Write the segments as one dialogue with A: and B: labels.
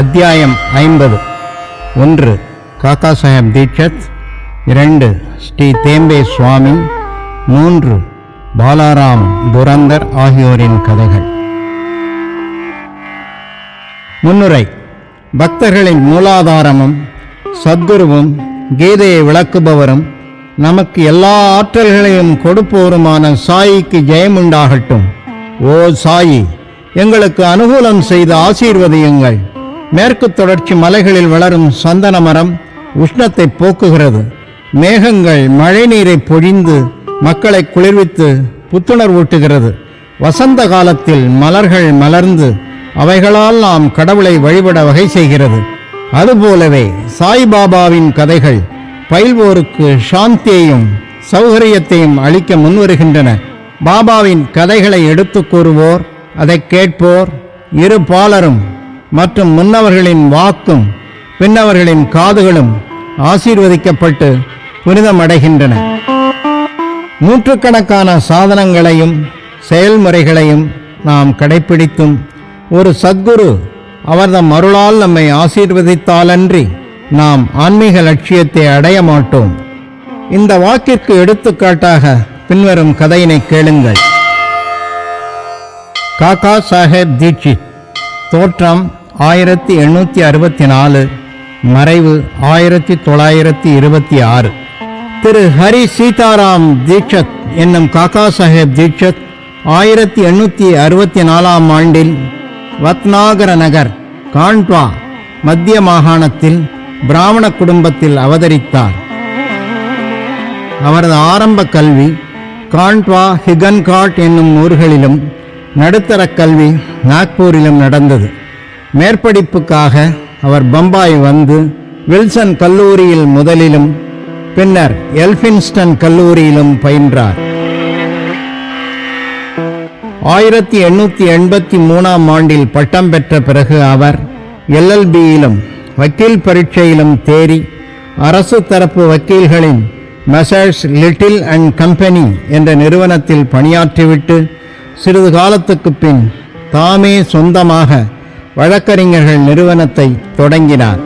A: அத்தியாயம் 50. 1. காக்கா சாஹேப் தீட்சத். 2. ஸ்ரீ தேம்பே சுவாமி. 3. பாலாராம் துரந்தர் ஆகியோரின் கதைகள். முன்னுரை. பக்தர்களின் மூலாதாரமும் சத்குருவும் கீதையை விளக்குபவரும் நமக்கு எல்லா ஆற்றல்களையும் கொடுப்போருமான சாயிக்கு ஜெயமுண்டாகட்டும். ஓ சாயி, எங்களுக்கு அனுகூலம் செய்து ஆசீர்வதியுங்கள். மேற்கு தொடர்ச்சி மலைகளில் வளரும் சந்தன மரம் உஷ்ணத்தை போக்குகிறது. மேகங்கள் மழை நீரை பொழிந்து மக்களை குளிர்வித்து புத்துணர்வூட்டுகிறது. வசந்த காலத்தில் மலர்கள் மலர்ந்து அவைகளால் நாம் கடவுளை வழிபட வகை செய்கிறது. அதுபோலவே சாய்பாபாவின் கதைகள் பயில்வோருக்கு சாந்தியையும் சௌகரியத்தையும் அளிக்க முன்வருகின்றன. பாபாவின் கதைகளை எடுத்து கூறுவோர், அதை கேட்போர், இரு பாலரும் மற்றும் முன்னவர்களின் வாக்கும் பின்னவர்களின் காதுகளும் ஆசீர்வதிக்கப்பட்டு புனிதமடைகின்றன. நூற்றுக்கணக்கான சாதனங்களையும் செயல்முறைகளையும் நாம் கடைபிடித்தும் ஒரு சத்குரு அவர்தம் அருளால் நம்மை ஆசீர்வதித்தாலன்றி நாம் ஆன்மீக லட்சியத்தை அடைய மாட்டோம். இந்த வாக்கிற்கு எடுத்துக்காட்டாக பின்வரும் கதையினை கேளுங்கள். காக்கா சாஹேப் தீட்சித். தோற்றம் 1864, மறைவு 1926. திரு ஹரி சீதாராம் தீட்சத் என்னும் காக்கா சாஹேப் தீட்சத் 1864ஆம் ஆண்டில் வத்நாகர நகர், காண்ட்வா, மத்திய மாகாணத்தில் பிராமண குடும்பத்தில் அவதரித்தார். அவரது ஆரம்ப கல்வி காண்ட்வா, ஹிகன்காட் என்னும் ஊர்களிலும் நடுத்தர கல்வி நாக்பூரிலும் நடந்தது. மேற்படிப்புக்காக அவர் பம்பாய் வந்து வில்சன் கல்லூரியில் முதலிலும் பின்னர் எல்பின்ஸ்டன் கல்லூரியிலும் பயின்றார். 1883ஆம் ஆண்டில் பட்டம் பெற்ற பிறகு அவர் LLBயிலும் வக்கீல் பரீட்சையிலும் தேறி அரசு தரப்பு வக்கீல்களின் மெசர்ஸ் லிட்டில் அண்ட் கம்பெனி என்ற நிறுவனத்தில் பணியாற்றிவிட்டு சிறிது காலத்துக்கு பின் தாமே சொந்தமாக வழக்கறிஞர்கள் நிறுவனத்தை தொடங்கினார்.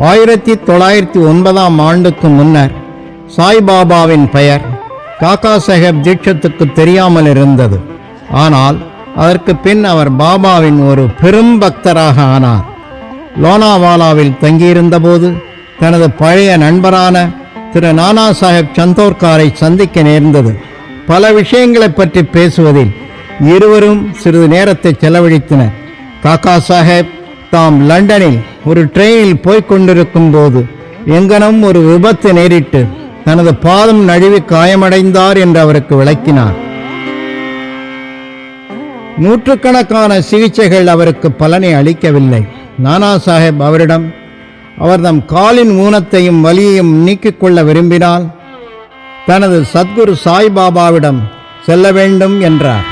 A: 1909ஆம் ஆண்டுக்கு முன்னர் சாய்பாபாவின் பெயர் காக்கா சாஹேப் தீட்சத்துக்கு தெரியாமல் இருந்தது. ஆனால் அதற்கு பின் அவர் பாபாவின் ஒரு பெரும் பக்தராக ஆனார். லோனாவாலாவில் தங்கியிருந்தபோது தனது பழைய நண்பரான திரு நானா சாஹேப் சந்தோர்காரை சந்திக்க நேர்ந்தது. பல விஷயங்களை பற்றி பேசுவதில் இருவரும் சிறிது நேரத்தை செலவழித்தனர். காக்கா சாஹேப் தாம் லண்டனில் ஒரு ட்ரெயினில் போய்கொண்டிருக்கும் போது எங்கனும் ஒரு விபத்து நேரிட்டு தனது பாதம் நழுவி காயமடைந்தார் என்று அவருக்கு விளக்கினார். நூற்றுக்கணக்கான சிகிச்சைகள் அவருக்கு பலனை அளிக்கவில்லை. நானா சாஹேப் அவரிடம் அவர்தம் காலின் ஊனத்தையும் வலியையும் நீக்கிக் கொள்ள விரும்பினால் தனது சத்குரு சாய்பாபாவிடம் செல்ல வேண்டும் என்றார்.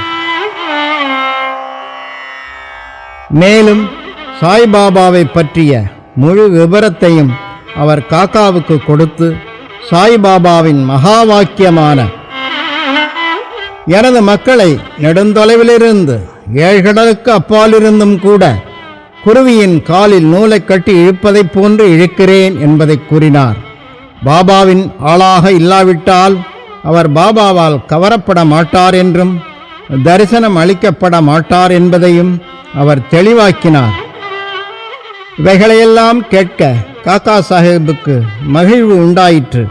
A: மேலும் சாய்பாபாவை பற்றிய முழு விபரத்தையும் அவர் காக்காவுக்கு கொடுத்து சாய்பாபாவின் மகா வாக்கியமான எனது மக்களை நெடுந்தொலைவிலிருந்து 7 கடலுக்கு அப்பாலிருந்தும் கூட குருவியின் காலில் நூலை கட்டி இழுப்பதைப் போன்று இழுக்கிறேன் என்பதை கூறினார். பாபாவின் ஆளாக இல்லாவிட்டால் அவர் பாபாவால் கவரப்பட மாட்டார் என்றும் தரிசனம் அளிக்கப்பட மாட்டார் என்பதையும் அவர் தெளிவாக்கினார். இவைகளையெல்லாம் கேட்க காக்கா சாஹேபுக்கு மகிழ்வு உண்டாயிற்று.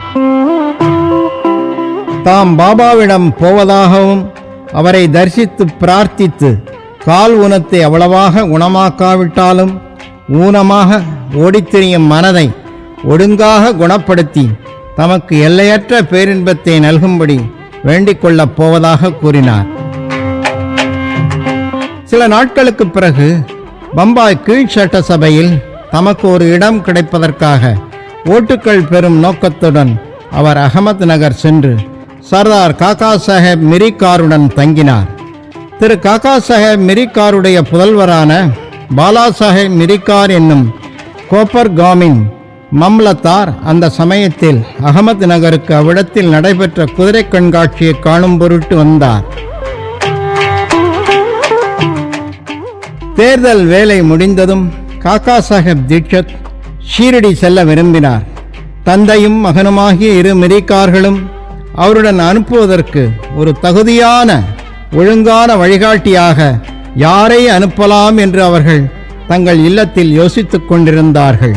A: தாம் பாபாவிடம் போவதாகவும் அவரை தரிசித்து பிரார்த்தித்து கால் ஊனத்தை அவ்வளவாக குணமாக்காவிட்டாலும் ஊனமாக ஓடித்திரியும் மனதை ஒழுங்காக குணப்படுத்தி தமக்கு எல்லையற்ற பேரின்பத்தை நல்கும்படி வேண்டிக் கொள்ளப் போவதாக கூறினார். சில நாட்களுக்கு பிறகு பம்பாய் கீழ் சட்டசபையில் தமக்கு ஒரு இடம் கிடைப்பதற்காக ஓட்டுக்கள் பெறும் நோக்கத்துடன் அவர் அகமது நகர் சென்று சர்தார் காக்கா சாஹேப் மிரிகாருடன் தங்கினார். திரு காக்கா சாஹேப் மிரிகாருடைய புதல்வரான பாலா சாஹேப் மிரிகார் என்னும் கோப்பர்காமின் மம்லத்தார் அந்த சமயத்தில் அகமது நகருக்கு அவ்விடத்தில் நடைபெற்ற குதிரை கண்காட்சியை காணும் பொருட்டு வந்தார். தேர்தல் வேலை முடிந்ததும் காக்கா சாஹேப் தீட்சத் ஷீரடி செல்ல விரும்பினார். தந்தையும் மகனுமாகிய இரு மிரிக்கார்களும் அவருடன் அனுப்புவதற்கு ஒரு தகுதியான ஒழுங்கான வழிகாட்டியாக யாரை அனுப்பலாம் என்று அவர்கள் தங்கள் இல்லத்தில் யோசித்துக் கொண்டிருந்தார்கள்.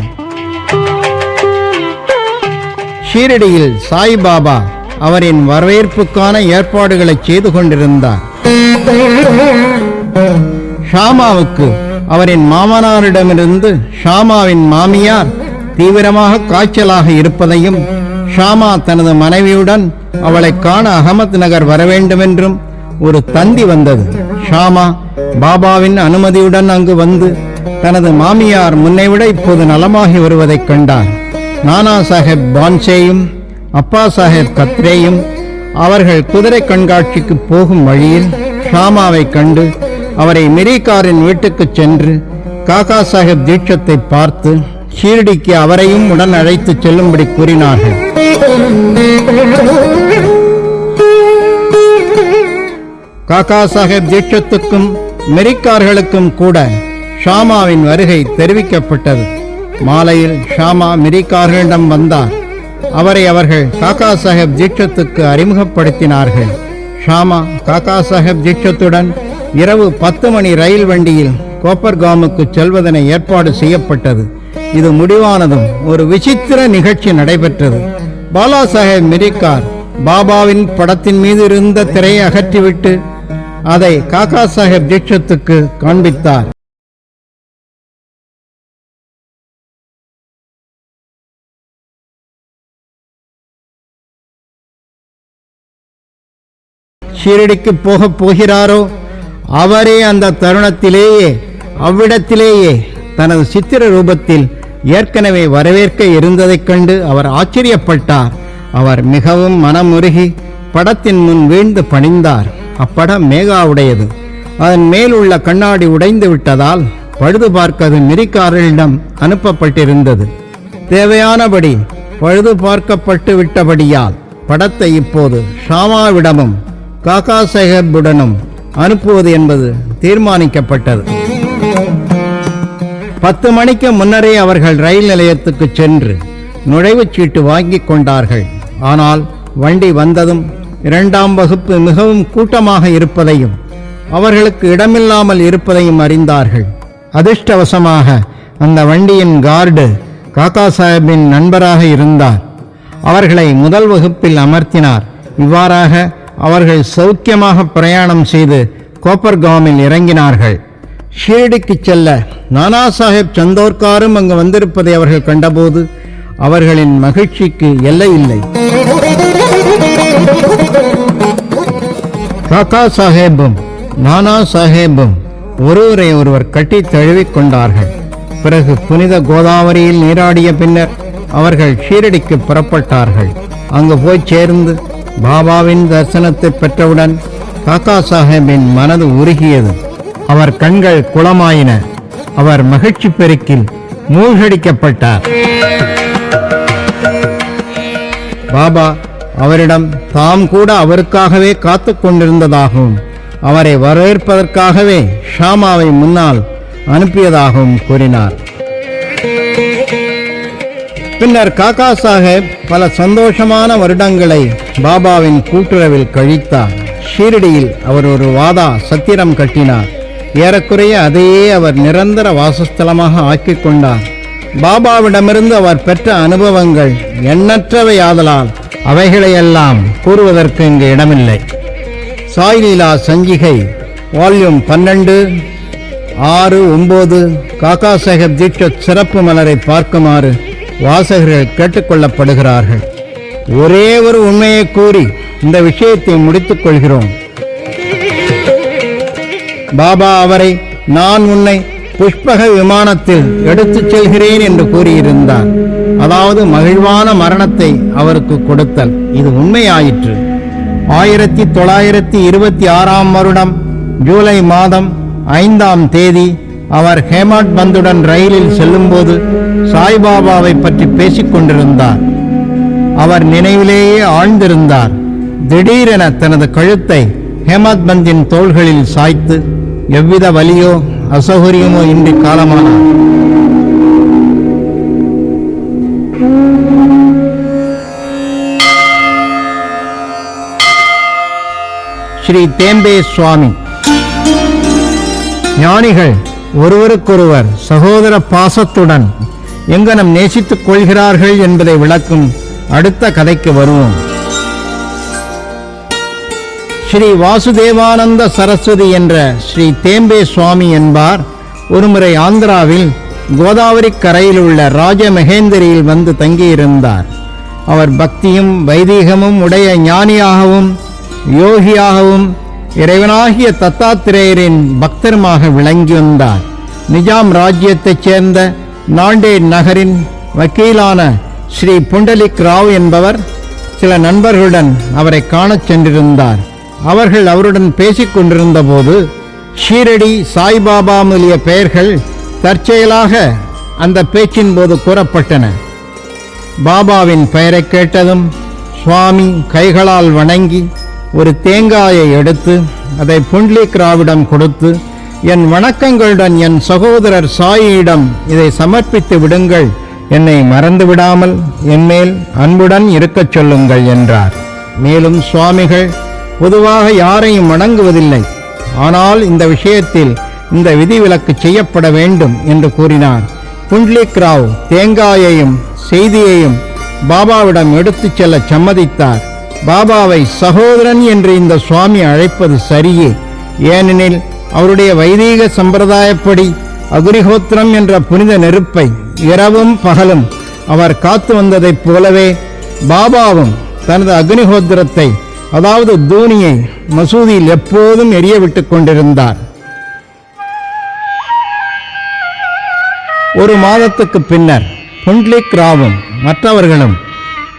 A: ஷீரடியில் சாய்பாபா அவரின் வரவேற்புக்கான ஏற்பாடுகளை செய்து கொண்டிருந்தார். ஷாமாவுக்கு அவரின் மாமனாரிடமிருந்து ஷாமாவின் மாமியார் தீவிரமாக காய்ச்சலாக இருப்பதையும், ஷாமா தனது மனைவியுடன் அவளை காண அகமது நகர் வர வேண்டுமென்றும் ஒரு தந்தி வந்தது. ஷாமா பாபாவின் அனுமதியுடன் அங்கு வந்து தனது மாமியார் முன்னைவிட இப்போது நலமாகி வருவதைக் கண்டார். நானா சாஹேப் பான்சேயும் அப்பா சாஹேப் கத்ரேயும் அவர்கள் குதிரை கண்காட்சிக்கு போகும் வழியில் ஷாமாவை கண்டு அவரை மிரிக்காரின் வீட்டுக்கு சென்று காக்கா சாஹேப் தீட்சத்தை பார்த்து ஷீரடிக்கு அவரையும் உடன் அழைத்து செல்லும்படி கூறினார்கள். காக்கா சாஹேப் தீட்சத்துக்கும் மிரிக்கார்களுக்கும் கூட ஷாமாவின் வருகை தெரிவிக்கப்பட்டது. மாலையில் ஷாமா மிரிக்கார்களிடம் வந்தார். அவரை அவர்கள் காக்கா சாஹேப் தீட்சத்துக்கு அறிமுகப்படுத்தினார்கள். ஷாமா காக்கா சாஹேப் தீட்சத்துடன் இரவு 10 மணி ரயில் வண்டியில் கோப்பர்காமுக்கு செல்வதென ஏற்பாடு செய்யப்பட்டது. இது முடிவானதும் ஒரு விசித்திர நிகழ்ச்சி நடைபெற்றது. பாலா சாஹேப் மிரிக்கார் பாபாவின் படத்தின் மீது இருந்த திரையை அகற்றிவிட்டு அதை காக்கா சாஹேப் தீட்சத்துக்கு காண்பித்தார். ஷீரடிக்கு போகப் போகிறாரோ அவரே அந்த தருணத்திலேயே அவ்விடத்திலேயே தனது சித்திர ரூபத்தில் ஏற்கனவே வரவேற்க இருந்ததைக் கண்டு அவர் ஆச்சரியப்பட்டார். அவர் மிகவும் மனமுருகி படத்தின் முன் வீழ்ந்து பணிந்தார். அப்படம் மேகாவுடையது. அதன் மேல் உள்ள கண்ணாடி உடைந்து விட்டதால் பழுது பார்க்க அது மிரிக்காரர்களிடம் அனுப்பப்பட்டிருந்தது. தேவையானபடி பழுது பார்க்கப்பட்டு விட்டபடியால் படத்தை இப்போது ஷாமாவிடமும் காக்கா சாஹேப்புடனும் அனுப்புவது என்பது தீர்மானிக்கப்பட்டது. 10 மணிக்கு முன்னரே அவர்கள் ரயில் நிலையத்துக்கு சென்று நுழைவுச் சீட்டு வாங்கி கொண்டார்கள். ஆனால் வண்டி வந்ததும் 2ஆம் வகுப்பு மிகவும் கூட்டமாக இருப்பதையும் அவர்களுக்கு இடமில்லாமல் இருப்பதையும் அறிந்தார்கள். அதிர்ஷ்டவசமாக அந்த வண்டியின் கார்டு காக்கா சாஹேப்பின் நண்பராக இருந்தார். அவர்களை முதல் வகுப்பில் அமர்த்தினார். இவ்வாறாக அவர்கள் சௌக்கியமாக பிரயாணம் செய்து கோப்பர்காமில் இறங்கினார்கள். ஷீரடிக்கு செல்ல நானா சாஹேப் சந்தோர்காரும் அங்கு வந்திருப்பதை அவர்கள் கண்டபோது அவர்களின் மகிழ்ச்சிக்கு எல்லை இல்லை. காக்கா சாஹேப்பும் நானா சாஹேப்பும் ஒருவரை ஒருவர் கட்டி தழுவிக் கொண்டார்கள். பிறகு புனித கோதாவரியில் நீராடிய பின்னர் அவர்கள் ஷீரடிக்கு புறப்பட்டார்கள். அங்கு போய் சேர்ந்து பாபாவின் தரிசனத்தை பெற்றவுடன் காக்கா சாஹேப்பின் மனது உருகியது. அவர் கண்கள் குளமாயின. அவர் மகிழ்ச்சி பெருக்கில் மூழ்கடிக்கப்பட்டார். பாபா அவரிடம் தாம் கூட அவருக்காகவே காத்து கொண்டிருந்ததாகவும் அவரை வரவேற்பதற்காகவே ஷாமாவை முன்னால் அனுப்பியதாகவும் கூறினார். பின்னர் காக்கா சாஹேப் பல சந்தோஷமான வருடங்களை பாபாவின் கூட்டுறவில் கழித்தார். ஷீரடியில் அவர் ஒரு வாதா சத்திரம் கட்டினார். ஏறக்குறைய அதையே அவர் நிரந்தர வாசஸ்தலமாக ஆக்கிக் கொண்டார். பாபாவிடமிருந்து அவர் பெற்ற அனுபவங்கள் எண்ணற்றவையாதலால் அவைகளையெல்லாம் கூறுவதற்கு இங்கு இடமில்லை. சாய்லீலா சஞ்சிகை வால்யூம் 12 6-9 காக்கா சாஹேப் தீட்சத் சிறப்பு மலரை பார்க்குமாறு வாசகர்கள் கேட்டுக்கொள்ளப்படுகிறார்கள். ஒரே ஒரு உண்மையை கூறி இந்த விஷயத்தை முடித்துக் கொள்கிறோம். பாபா அவரை நான் உன்னை புஷ்பக விமானத்தில் எடுத்துச் செல்கிறேன் என்று கூறியிருந்தார். அதாவது மகிழ்வான மரணத்தை அவருக்கு கொடுத்தல். இது உண்மையாயிற்று. 1926ஆம் வருடம் ஜூலை மாதம் 5ஆம் தேதி அவர் ஹேமாட் பந்துடன் ரயிலில் செல்லும்போது சாய்பாபாவை பற்றி பேசிக் கொண்டிருந்தார். அவர் நினைவிலேயே ஆழ்ந்திருந்தார். திடீரென தனது கழுத்தை ஹேமாத் பந்தின் தோள்களில் சாய்த்து எவ்வித வலியோ அசௌகரியமோ இன்றி காலமானார். ஸ்ரீ தேம்பே சுவாமி. ஞானிகள் ஒருவருக்கொருவர் சகோதர பாசத்துடன் எங்கனம் நேசித்துக் கொள்கிறார்கள் என்பதை விளக்கும் அடுத்த கதைக்கு வருவோம். ஸ்ரீ வாசுதேவானந்த சரஸ்வதி என்ற ஸ்ரீ தேம்பே சுவாமி என்பார் ஒருமுறை ஆந்திராவில் கோதாவரி கரையில் உள்ள ராஜமகேந்திரியில் வந்து தங்கியிருந்தார். அவர் பக்தியும் வைதீகமும் உடைய ஞானியாகவும் யோகியாகவும் இறைவனாகிய தத்தாத்திரேயரின் பக்தருமாக விளங்கி வந்தார். நிஜாம் ராஜ்யத்தைச் சேர்ந்த நாண்டேட் நகரின் வக்கீலான ஸ்ரீ புண்டலிக் ராவ் என்பவர் சில நண்பர்களுடன் அவரை காணச் சென்றிருந்தார். அவர்கள் அவருடன் பேசிக் கொண்டிருந்த போது ஷீரடி சாய்பாபா முதலிய பெயர்கள் தற்செயலாக அந்த பேச்சின் போது கூறப்பட்டன. பாபாவின் பெயரை கேட்டதும் சுவாமி கைகளால் வணங்கி ஒரு தேங்காயை எடுத்து அதை புண்டலிக் ராவிடம் கொடுத்து, என் வணக்கங்களுடன் என் சகோதரர் சாயியிடம் இதை சமர்ப்பித்து விடுங்கள், என்னை மறந்து விடாமல் என்மேல் அன்புடன் இருக்கச் சொல்லுங்கள் என்றார். மேலும் சுவாமிகள் பொதுவாக யாரையும் வணங்குவதில்லை, ஆனால் இந்த விஷயத்தில் இந்த விதிவிலக்கு செய்யப்பட வேண்டும் என்று கூறினார். புண்டலிக் ராவ் தேங்காயையும் செய்தியையும் பாபாவிடம் எடுத்துச் செல்ல சம்மதித்தார். பாபாவை சகோதரன் என்று இந்த சுவாமி அழைப்பது சரியே, ஏனெனில் அவருடைய வைதீக சம்பிரதாயப்படி அக்னிஹோத்திரம் என்ற புனித நெருப்பை இரவும் பகலும் அவர் காத்து வந்ததைப் போலவே பாபாவும் தனது அக்னிஹோத்திரத்தை, அதாவது தூணியை மசூதியில் எப்போதும் எரிய விட்டுக் கொண்டிருந்தார். ஒரு மாதத்துக்கு பின்னர் புண்டலிக் ராவும் மற்றவர்களும்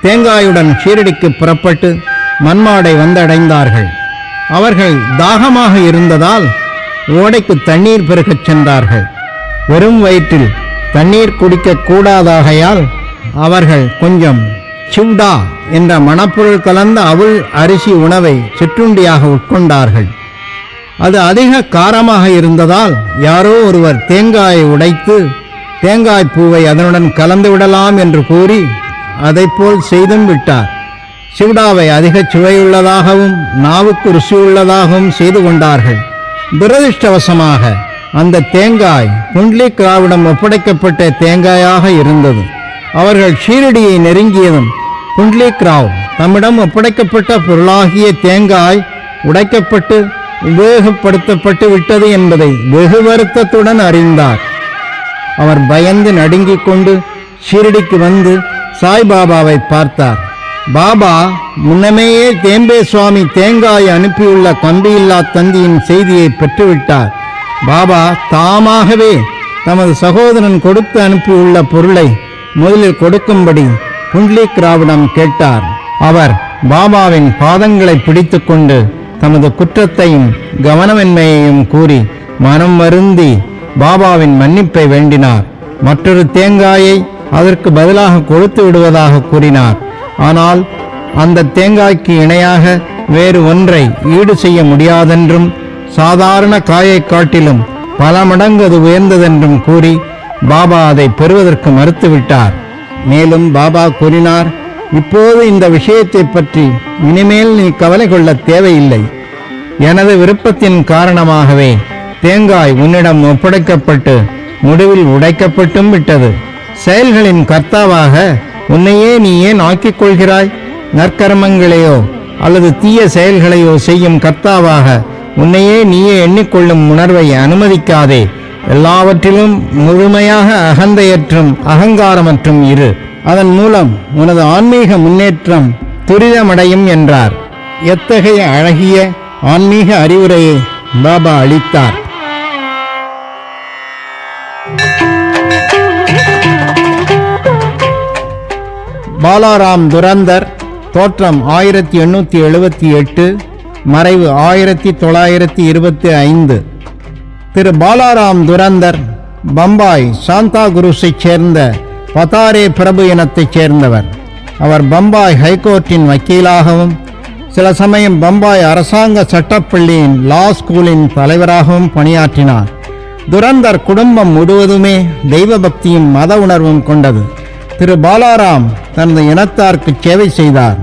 A: தேங்காயுடன் ஷீரடிக்கு புறப்பட்டு மன்மாடை வந்தடைந்தார்கள். அவர்கள் தாகமாக இருந்ததால் ஓடைக்கு தண்ணீர் பெருகச் சென்றார்கள். வெறும் வயிற்றில் தண்ணீர் குடிக்க கூடாதாகையால் அவர்கள் கொஞ்சம் சிவ்டா என்ற மணப்பொருள் கலந்த அவுள் அரிசி உணவை சிற்றுண்டியாக உட்கொண்டார்கள். அது அதிக காரமாக இருந்ததால் யாரோ ஒருவர் தேங்காயை உடைத்து தேங்காய் பூவை அதனுடன் கலந்து விடலாம் என்று கூறி அதைப்போல் செய்தும் விட்டார். சிவ்டாவை அதிக சுவையுள்ளதாகவும் நாவுக்கு ருசியுள்ளதாகவும் செய்து கொண்டார்கள். துரதிருஷ்டவசமாக அந்த தேங்காய் புண்டலிக் ராவிடம் ஒப்படைக்கப்பட்ட தேங்காயாக இருந்தது. அவர்கள் ஷீரடியை நெருங்கியதும் புண்டலிக் ராவ் தம்மிடம் ஒப்படைக்கப்பட்ட பொருளாகிய தேங்காய் உடைக்கப்பட்டு உபயோகப்படுத்தப்பட்டு விட்டது என்பதை வெகு வருத்தத்துடன் அறிந்தார். அவர் பயந்து நடுங்கிக் கொண்டு ஷீரடிக்கு வந்து சாய்பாபாவை பார்த்தார். பாபா முன்னமேயே தேம்பே சுவாமி தேங்காய் அனுப்பியுள்ள கம்பியில்லா தந்தியின் செய்தியை பெற்றுவிட்டார். பாபா தாமாகவே தமது சகோதரன் கொடுத்து அனுப்பியுள்ள பொருளை முதலில் கொடுக்கும்படி புண்டலிக் ராவிடம் கேட்டார். அவர் பாபாவின் பாதங்களை பிடித்து கொண்டு தமது குற்றத்தையும் கவனமின்மையையும் கூறி மனம் வருந்தி பாபாவின் மன்னிப்பை வேண்டினார். மற்றொரு தேங்காயை அதற்கு பதிலாக கொடுத்து விடுவதாக கூறினார். ஆனால் அந்த தேங்காய்க்கு இணையாக வேறு ஒன்றை ஈடு செய்ய முடியாதென்றும் சாதாரண காயை காட்டிலும் பல மடங்கு அது உயர்ந்ததென்றும் கூறி பாபா அதை பெறுவதற்கு மறுத்துவிட்டார். மேலும் பாபா கூறினார், இப்போது இந்த விஷயத்தை பற்றி இனிமேல் நீ கவலை கொள்ள தேவையில்லை. எனது விருப்பத்தின் காரணமாகவே தேங்காய் உன்னிடம் ஒப்படைக்கப்பட்டு முடிவில் உடைக்கப்பட்டும் விட்டது. செயல்களின் கர்த்தாவாக உன்னையே நீ ஏன் ஆக்கிக் கொள்கிறாய்? நற்கர்மங்களையோ அல்லது தீய செயல்களையோ செய்யும் கர்த்தாவாக உன்னையே நீயே எண்ணிக்கொள்ளும் உணர்வை அனுமதிக்காதே. எல்லாவற்றிலும் முழுமையாக அகந்தையற்றும் அகங்காரமற்றும் இரு. அதன் மூலம் உனது ஆன்மீக முன்னேற்றம் துரிதமடையும் என்றார். எத்தகைய அழகிய ஆன்மீக அறிவுரையை பாபா அளித்தார்! பாலாராம் துரந்தர், தோற்றம் 1878, மறைவு 1925. திரு பாலாராம் துரந்தர் பம்பாய் சாந்தா குரூஸைச் சேர்ந்த பதாரே பிரபு இனத்தைச் சேர்ந்தவர். அவர் பம்பாய் ஹைகோர்ட்டின் வக்கீலாகவும் சில சமயம் பம்பாய் அரசாங்க சட்டப்பள்ளியின் லா ஸ்கூலின் தலைவராகவும் பணியாற்றினார். துரந்தர் குடும்பம் முழுவதுமே தெய்வ பக்தியும் மத உணர்வும் கொண்டது. திரு பாலாராம் தனது இனத்தாருக்கு சேவை செய்தார்.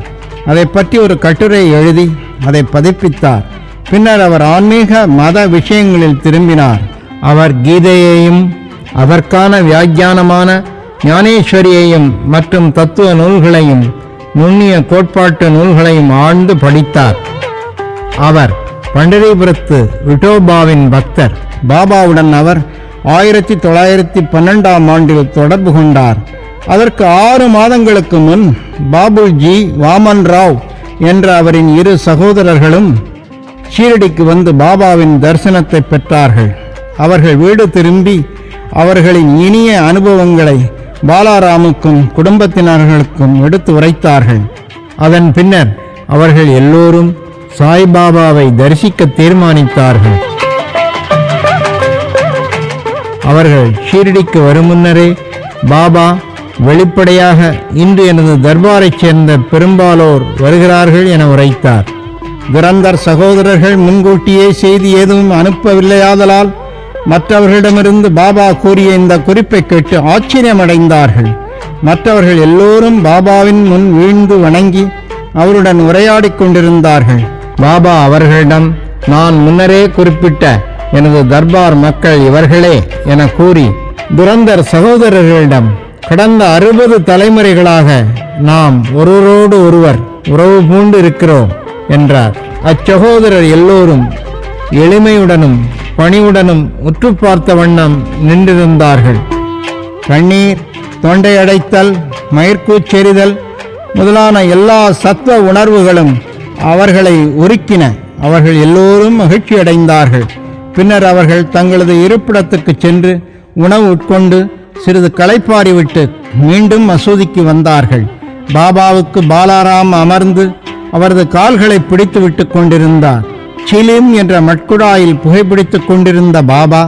A: அதை பற்றி ஒரு கட்டுரை எழுதி அதை பதிப்பித்தார். பின்னர் அவர் ஆன்மீக மத விஷயங்களில் திரும்பினார். அவர் கீதையையும் அதற்கான வியாக்கியானமான ஞானேஸ்வரியையும் மற்றும் தத்துவ நூல்களையும் நுண்ணிய கோட்பாட்டு நூல்களையும் ஆழ்ந்து படித்தார். அவர் பண்டரிபுரத்து விட்டோபாவின் பக்தர். பாபாவுடன் அவர் 1912ஆம் ஆண்டில் தொடர்பு கொண்டார். அதற்கு 6 மாதங்களுக்கு முன் பாபுஜி வாமன் ராவ் என்ற அவரின் 2 சகோதரர்களும் ஷீரடிக்கு வந்து பாபாவின் தரிசனத்தை பெற்றார்கள். அவர்கள் வீடு திரும்பி அவர்களின் இனிய அனுபவங்களை பாலாராமுக்கும் குடும்பத்தினர்களுக்கும் எடுத்து உரைத்தார்கள். அதன் பின்னர் அவர்கள் எல்லோரும் சாய்பாபாவை தரிசிக்க தீர்மானித்தார்கள். அவர்கள் ஷீரடிக்கு வரும் முன்னரே பாபா வெளிப்படையாக இன்று எனது தர்பாரைச் சேர்ந்த பெரும்பாலோர் வருகிறார்கள் என உரைத்தார். துரந்தர் சகோதரர்கள் முன்கூட்டியே செய்தி எதுவும் அனுப்பவில்லையாதலால் மற்றவர்களிடமிருந்து பாபா கூறிய இந்த குறிப்பை கேட்டு ஆச்சரியமடைந்தார்கள். மற்றவர்கள் எல்லோரும் பாபாவின் முன் வீழ்ந்து வணங்கி அவருடன் உரையாடிக் கொண்டிருந்தார்கள். பாபா அவர்களிடம், நான் முன்னரே குறிப்பிட்ட எனது தர்பார் மக்கள் இவர்களே என கூறி துரந்தர் சகோதரர்களிடம், கடந்த 60 தலைமுறைகளாக நாம் ஒருவரோடு ஒருவர் உறவு பூண்டு இருக்கிறோம் என்றார். அச்சகோதரர் எல்லோரும் எளிமையுடனும் பணிவுடனும் உற்று பார்த்த வண்ணம் நின்றிருந்தார்கள். கண்ணீர், தொண்டை அடைத்தல், மயிர்கூச்செறிதல் முதலான எல்லா சத்துவ உணர்வுகளும் அவர்களை உருக்கின. அவர்கள் எல்லோரும் மகிழ்ச்சி அடைந்தார்கள். பின்னர் அவர்கள் தங்களது இருப்பிடத்துக்கு சென்று உணவு உட்கொண்டு சிறிது களைப்பாறிவிட்டு மீண்டும் மசூதிக்கு வந்தார்கள். பாபாவுக்கு பாலாராம் அமர்ந்து அவரது கால்களை பிடித்து விட்டு கொண்டிருந்தார். சிலிம் என்ற மட்குடாயில் புகைப்பிடித்துக் கொண்டிருந்த பாபா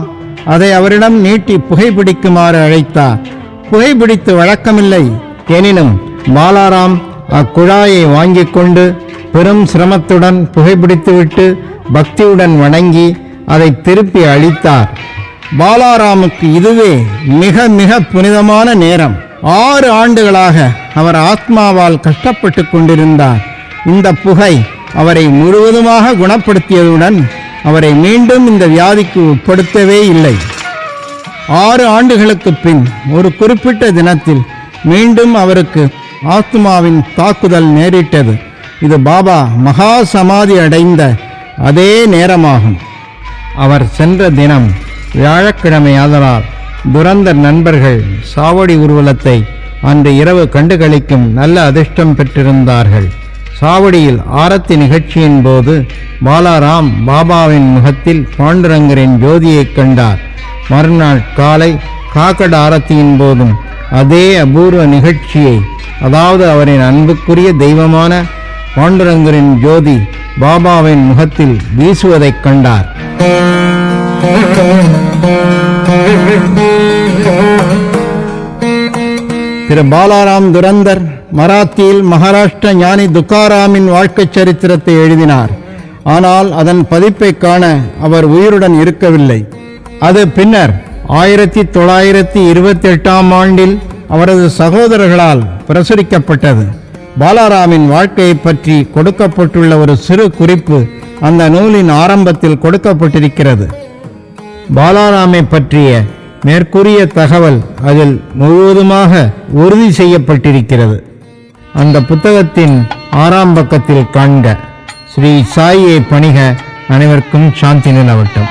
A: அதை அவரிடம் நீட்டி புகைப்பிடிக்குமாறு அழைத்தார். புகைப்பிடித்து வழக்கமில்லை. எனினும் பாலாராம் அக்குழாயை வாங்கிக் கொண்டு பெரும் சிரமத்துடன் புகைப்பிடித்துவிட்டு பக்தியுடன் வணங்கி அதை திருப்பி அளித்தார். பாலாராமுக்கு இதுவே மிக மிக புனிதமான நேரம். 6 ஆண்டுகளாக அவர் ஆத்மாவால் கஷ்டப்பட்டு கொண்டிருந்தார். இந்த புகை அவரை முழுவதுமாக குணப்படுத்தியதுடன் அவரை மீண்டும் இந்த வியாதிக்கு உட்படுத்தவே இல்லை. 6 ஆண்டுகளுக்கு பின் ஒரு குறிப்பிட்ட தினத்தில் மீண்டும் அவருக்கு ஆத்மாவின் தாக்குதல் நேரிட்டது. இது பாபா மகா சமாதி அடைந்த அதே நேரமாகும். அவர் சென்ற தினம் வியாழக்கிழமையாதலால் துரந்தர் நண்பர்கள் சாவடி ஊர்வலத்தை அன்று இரவு கண்டுகளிக்கும் நல்ல அதிர்ஷ்டம் பெற்றிருந்தார்கள். சாவடியில் ஆரத்தி நிகழ்ச்சியின் போது பாலாராம் பாபாவின் முகத்தில் பாண்டுரங்கரின் ஜோதியைக் கண்டார். மறுநாள் காலை காக்கட ஆரத்தியின் போதும் அதே அபூர்வ நிகழ்ச்சியை, அதாவது அவரின் அன்புக்குரிய தெய்வமான பாண்டுரங்கரின் ஜோதி பாபாவின் முகத்தில் வீசுவதைக் கண்டார். திரு பாலாராம் துரந்தர் மராத்தியில் மகாராஷ்டிர ஞானி துக்காராமின் வாழ்க்கை சரித்திரத்தை எழுதினார். ஆனால் அதன் பதிப்பை காண அவர் உயிருடன் இருக்கவில்லை. அது பின்னர் 1928ஆம் ஆண்டில் அவரது சகோதரர்களால் பிரசுரிக்கப்பட்டது. பாலாராமின் வாழ்க்கையை பற்றி கொடுக்கப்பட்டுள்ள ஒரு சிறு குறிப்பு அந்த நூலின் ஆரம்பத்தில் கொடுக்கப்பட்டிருக்கிறது. பாலாராமை பற்றிய மேற்கூறிய தகவல் அதில் முழுவதுமாக உறுதி செய்யப்பட்டிருக்கிறது. அந்த புத்தகத்தின் 6ஆம் பக்கத்தில் காண்க. ஸ்ரீ சாயியை பணிக. அனைவருக்கும் சாந்தி நிலவட்டும்.